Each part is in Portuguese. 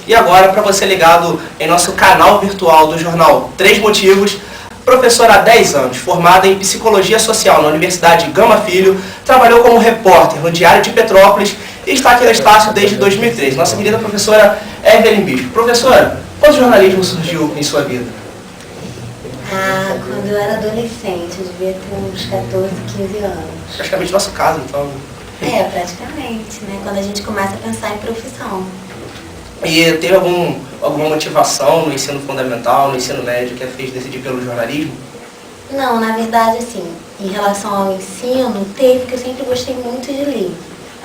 E agora, para você ligado em nosso canal virtual do jornal 3 Motivos, professora há 10 anos, formada em Psicologia Social na Universidade Gama Filho, trabalhou como repórter no Diário de Petrópolis e está aqui na Estácio desde 2013. Nossa querida professora Evelyn Bispo. Professora, quando o jornalismo surgiu em sua vida? Quando eu era adolescente, eu devia ter uns 14, 15 anos. Praticamente nosso caso, então. Praticamente, né? Quando a gente começa a pensar em profissão. E teve alguma motivação no ensino fundamental, no ensino médio, que a fez decidir pelo jornalismo? Não, na verdade, assim, em relação ao ensino, teve, porque eu sempre gostei muito de ler.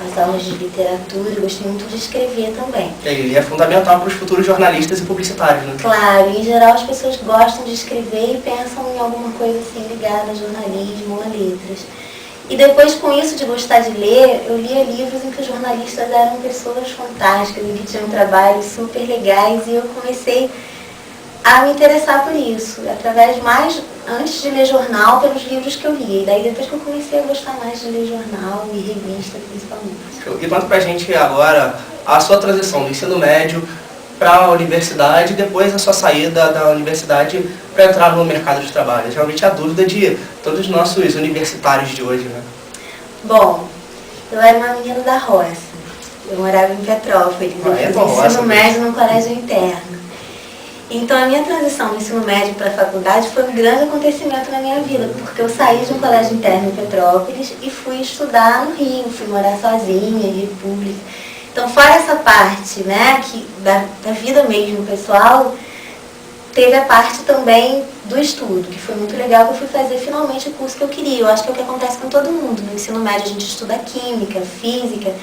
As aulas de literatura, eu gostei muito de escrever também. Ele é fundamental para os futuros jornalistas e publicitários, né? Claro, em geral as pessoas gostam de escrever e pensam em alguma coisa assim ligada a jornalismo ou a letras. E depois, com isso de gostar de ler, eu lia livros em que os jornalistas eram pessoas fantásticas e que tinham trabalhos super legais, e eu comecei a me interessar por isso, através mais, antes de ler jornal, pelos livros que eu lia. E daí depois que eu comecei a gostar mais de ler jornal e revista, principalmente. E conta pra gente agora a sua transição do ensino médio para a universidade e depois a sua saída da universidade para entrar no mercado de trabalho. Geralmente é a dúvida de todos os nossos universitários de hoje, né? Bom, eu era uma menina da roça. Eu morava em Petrópolis, eu fiz ensino médio num colégio interno. Então a minha transição do ensino médio para a faculdade foi um grande acontecimento na minha vida, porque eu saí de um colégio interno em Petrópolis e fui estudar no Rio, fui morar sozinha em República. Então, fora essa parte, né, da vida mesmo pessoal, teve a parte também do estudo, que foi muito legal, que eu fui fazer finalmente o curso que eu queria. Eu acho que é o que acontece com todo mundo. No ensino médio a gente estuda química, física,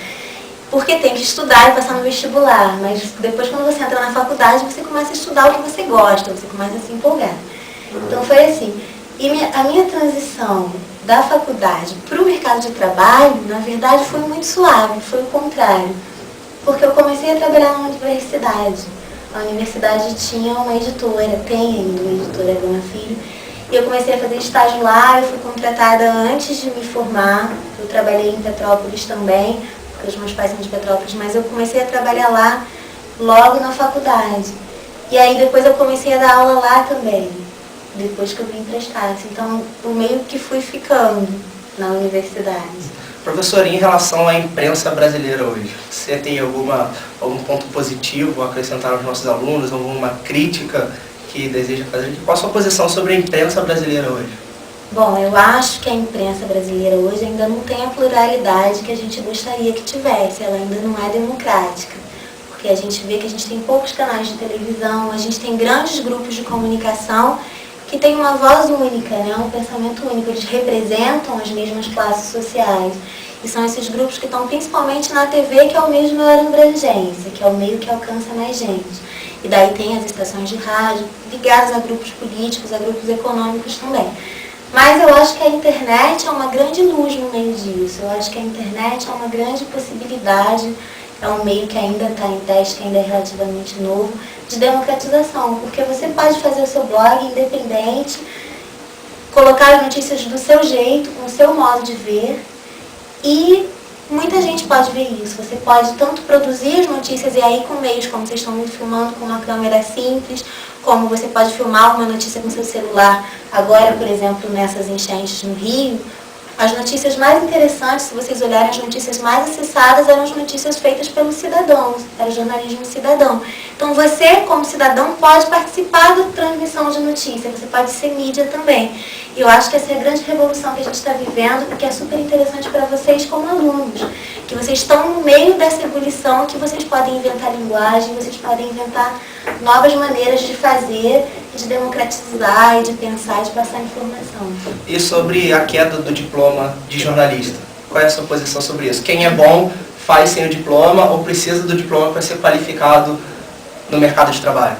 porque tem que estudar e passar no vestibular. Mas depois, quando você entra na faculdade, você começa a estudar o que você gosta, você começa a se empolgar. Então foi assim. E a minha transição da faculdade para o mercado de trabalho, na verdade, foi muito suave, foi o contrário. Porque eu comecei a trabalhar na universidade. A universidade tinha uma editora, tem ainda uma editora, Gama Filho, e eu comecei a fazer estágio lá. Eu fui contratada antes de me formar. Eu trabalhei em Petrópolis também, porque os meus pais são de Petrópolis, mas eu comecei a trabalhar lá logo na faculdade. E aí depois eu comecei a dar aula lá também, depois que eu vim para Estácio. Então eu meio que fui ficando na universidade. Professor, em relação à imprensa brasileira hoje, você tem algum ponto positivo a acrescentar aos nossos alunos, alguma crítica que deseja fazer? Qual a sua posição sobre a imprensa brasileira hoje? Bom, eu acho que a imprensa brasileira hoje ainda não tem a pluralidade que a gente gostaria que tivesse, ela ainda não é democrática. Porque a gente vê que a gente tem poucos canais de televisão, a gente tem grandes grupos de comunicação que têm uma voz única, né? Um pensamento único, eles representam as mesmas classes sociais. E são esses grupos que estão principalmente na TV, que é o meio de maior abrangência, que é o meio que alcança mais gente. E daí tem as estações de rádio, ligadas a grupos políticos, a grupos econômicos também. Mas eu acho que a internet é uma grande luz no meio disso. Eu acho que a internet é uma grande possibilidade, é um meio que ainda está em teste, que ainda é relativamente novo, de democratização, porque você pode fazer o seu blog independente, colocar as notícias do seu jeito, com o seu modo de ver, e muita gente pode ver isso. Você pode tanto produzir as notícias, e aí com meios como vocês estão me filmando com uma câmera simples, como você pode filmar uma notícia com seu celular. Agora, por exemplo, nessas enchentes no Rio, as notícias mais interessantes, se vocês olharem, as notícias mais acessadas eram as notícias feitas pelos cidadãos, era o jornalismo cidadão. Então você, como cidadão, pode participar da transmissão de notícia, você pode ser mídia também. E eu acho que essa é a grande revolução que a gente está vivendo, porque é super interessante para vocês como alunos, que vocês estão no meio dessa ebulição, que vocês podem inventar linguagem, vocês podem inventar novas maneiras de fazer, de democratizar e de pensar e de passar informação. E sobre a queda do diploma de jornalista, qual é a sua posição sobre isso? Quem é bom faz sem o diploma ou precisa do diploma para ser qualificado no mercado de trabalho?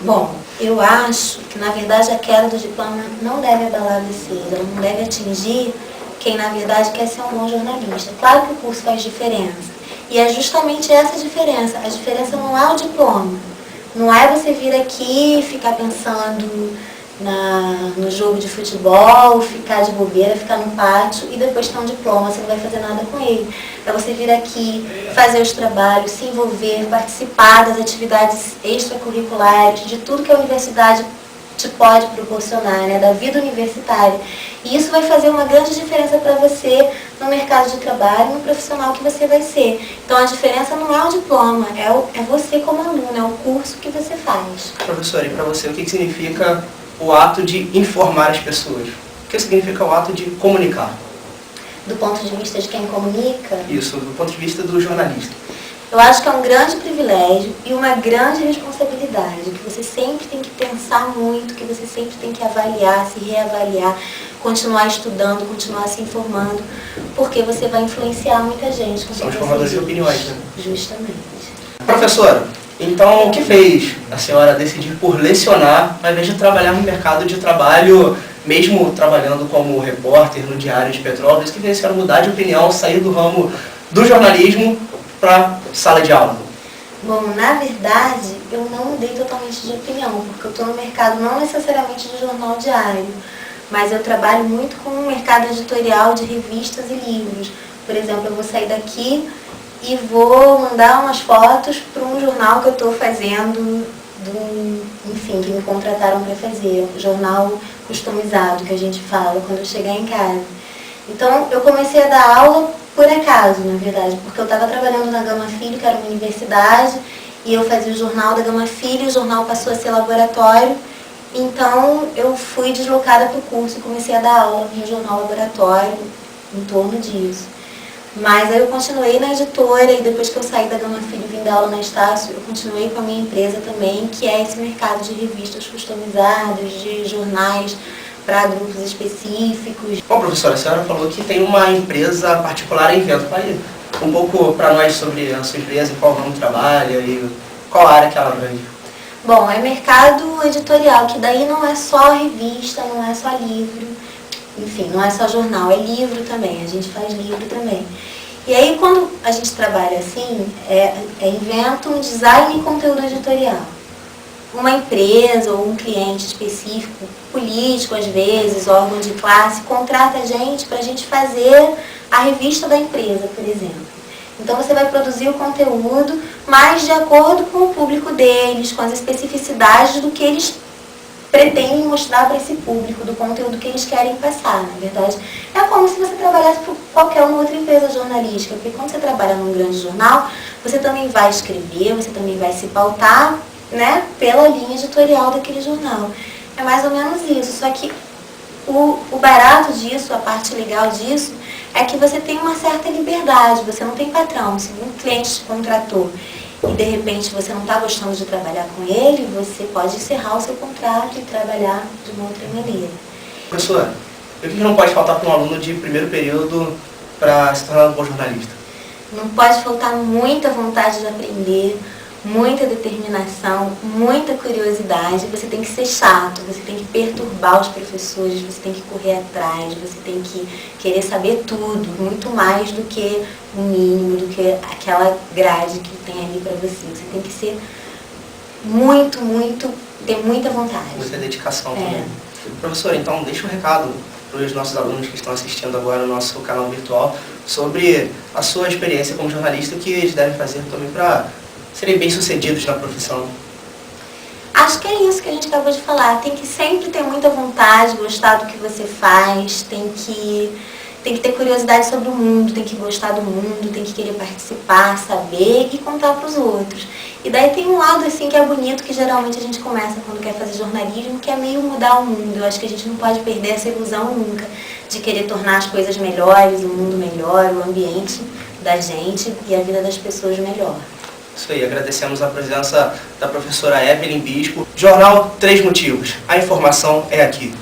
Bom, eu acho que na verdade a queda do diploma não deve abalar vocês, ela não deve atingir quem na verdade quer ser um bom jornalista. Claro que o curso faz diferença, e é justamente essa diferença. A diferença não é o diploma. Não é você vir aqui e ficar pensando no jogo de futebol, ficar de bobeira, ficar no pátio e depois ter um diploma, você não vai fazer nada com ele. É você vir aqui, fazer os trabalhos, se envolver, participar das atividades extracurriculares, de tudo que a universidade te pode proporcionar, né, da vida universitária. E isso vai fazer uma grande diferença para você no mercado de trabalho, no profissional que você vai ser. Então a diferença não é o diploma, é você como aluno, é o curso que você faz. Professora, e para você, o que significa o ato de informar as pessoas? O que significa o ato de comunicar? Do ponto de vista de quem comunica? Isso, do ponto de vista do jornalista. Eu acho que é um grande privilégio e uma grande responsabilidade, que você sempre tem que pensar muito, que você sempre tem que avaliar, se reavaliar, continuar estudando, continuar se informando, porque você vai influenciar muita gente. São os formadores de opiniões, né? Justamente. Professora, então o que fez a senhora decidir por lecionar, ao invés de trabalhar no mercado de trabalho, mesmo trabalhando como repórter no Diário de Petrópolis, que fez a senhora mudar de opinião, sair do ramo do jornalismo para sala de aula? Bom, na verdade, eu não mudei totalmente de opinião, porque eu estou no mercado não necessariamente do jornal diário, mas eu trabalho muito com o mercado editorial de revistas e livros. Por exemplo, eu vou sair daqui e vou mandar umas fotos para um jornal que eu estou fazendo, enfim, que me contrataram para fazer, um jornal customizado, que a gente fala, quando eu chegar em casa. Então, eu comecei a dar aula por acaso, na verdade, porque eu estava trabalhando na Gama Filho, que era uma universidade, e eu fazia o jornal da Gama Filho, o jornal passou a ser laboratório, então eu fui deslocada para o curso e comecei a dar aula no jornal laboratório, em torno disso. Mas aí eu continuei na editora e depois que eu saí da Gama Filho e vim dar aula na Estácio, eu continuei com a minha empresa também, que é esse mercado de revistas customizadas, de jornais para grupos específicos. Bom, professora, a senhora falou que tem uma empresa particular em Vento. Fale um pouco para nós sobre a sua empresa, em qual ramo trabalha e qual área que ela abrange. Bom, é mercado editorial, que daí não é só revista, não é só livro, enfim, não é só jornal, é livro também, a gente faz livro também. E aí quando a gente trabalha assim, inventa um design e conteúdo editorial. Uma empresa ou um cliente específico, político às vezes, órgão de classe, contrata a gente para a gente fazer a revista da empresa, por exemplo. Então você vai produzir o conteúdo, mas de acordo com o público deles, com as especificidades do que eles pretendem mostrar para esse público, do conteúdo que eles querem passar, na verdade. É como se você trabalhasse por qualquer uma outra empresa jornalística, porque quando você trabalha num grande jornal, você também vai escrever, você também vai se pautar, né, pela linha editorial daquele jornal. É mais ou menos isso, só que o barato disso, a parte legal disso, é que você tem uma certa liberdade, você não tem patrão. Se um cliente te contratou e de repente você não está gostando de trabalhar com ele, você pode encerrar o seu contrato e trabalhar de uma outra maneira. Professora, o que não pode faltar para um aluno de primeiro período para se tornar um bom jornalista? Não pode faltar muita vontade de aprender, muita determinação, muita curiosidade. Você tem que ser chato, você tem que perturbar os professores, você tem que correr atrás, você tem que querer saber tudo, muito mais do que o mínimo, do que aquela grade que tem ali para você. Você tem que ser ter muita vontade. Muita dedicação também. Professora, então deixa um recado para os nossos alunos que estão assistindo agora no nosso canal virtual sobre a sua experiência como jornalista, o que eles devem fazer também para serem bem-sucedidos na profissão. Acho que é isso que a gente acabou de falar. Tem que sempre ter muita vontade, gostar do que você faz, tem que ter curiosidade sobre o mundo, tem que gostar do mundo, tem que querer participar, saber e contar para os outros. E daí tem um lado assim que é bonito, que geralmente a gente começa quando quer fazer jornalismo, que é meio mudar o mundo. Eu acho que a gente não pode perder essa ilusão nunca, de querer tornar as coisas melhores, o mundo melhor, o ambiente da gente e a vida das pessoas melhor. Isso aí, agradecemos a presença da professora Evelyn Bispo. Jornal 3 Motivos. A informação é aqui.